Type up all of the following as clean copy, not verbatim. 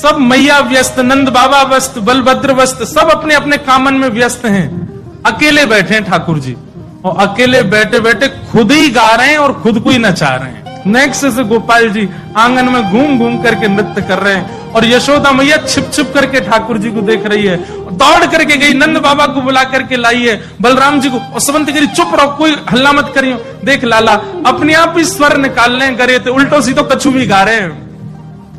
सब मैया व्यस्त, नंद बाबा व्यस्त, बलभद्र व्यस्त, सब अपने अपने कामन में व्यस्त हैं। अकेले बैठे हैं ठाकुर जी, और अकेले बैठे बैठे खुद ही गा रहे हैं और खुद को ही नचा रहे हैं। नेक्स्ट से गोपाल जी आंगन में घूम घूम करके नृत्य कर रहे हैं, और यशोदा मैया छिप छिप करके ठाकुर जी को देख रही है, दौड़ करके गई, नंद बाबा को बुला करके लाई है, बलराम जी को, और समंत करी चुप रहो, कोई हल्ला मत करियो। देख लाला अपने आप ही स्वर निकाल रहे करे थे, उल्टो सीधो कछु भी गा रहे हैं।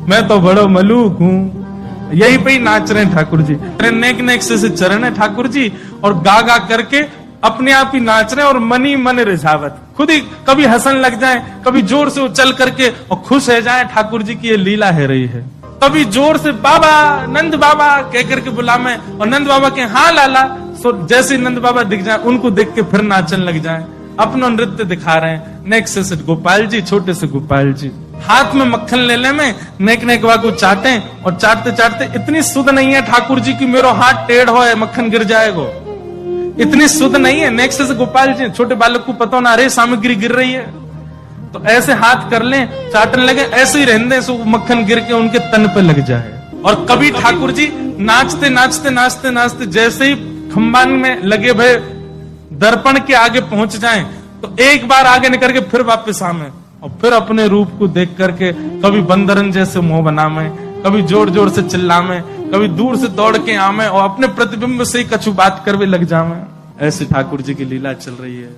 मैं तो बड़ो मलूक हूं, यही पे ही नाच रहे हैं ठाकुर जी। नेक नेक से चरण है ठाकुर जी, और गा गा करके अपने आप ही नाच रहे हैं, और मनी मन रिझावत, खुद ही कभी हंसन लग जाए, कभी जोर से उछल करके और खुश हो जाए ठाकुर जी की ये लीला है रही है। कभी जोर से बाबा नंद बाबा कह करके बुलावे, और नंद बाबा के हाँ लाला, सो जैसे नंद बाबा दिख जाए उनको देख के फिर नाचन लग जाए, अपना नृत्य दिखा रहे हैं। नेक्स्ट से गोपाल जी, छोटे से गोपाल जी हाथ में मक्खन ले ले में नेक नेकवा को चाटे, और चाटते चाटते इतनी सुध नहीं है ठाकुर जी की मेरो हाथ टेढ़ हो है मक्खन गिर जाएगा, इतनी सुध नहीं है। नेक्स्ट से गोपाल जी, छोटे बालक को पता ना अरे सामग्री गिर रही है, तो ऐसे हाथ कर लें, चाटने लगे, ऐसे ही रहने सो मक्खन गिर के उनके तन पे लग जाए। और कभी ठाकुर जी नाचते नाचते नाचते नाचते जैसे ही खंबान में लगे भय दर्पण के आगे पहुंच जाएं, तो एक बार आगे निकल के फिर वापस आवे, और फिर अपने रूप को देख करके कभी बंदरन जैसे मुंह बनावे, कभी जोर जोर से चिल्लावे, कभी दूर से दौड़ के आवे, और अपने प्रतिबिंब से ही कछु बात करवे लग जावे। ऐसे ठाकुर जी की लीला चल रही है।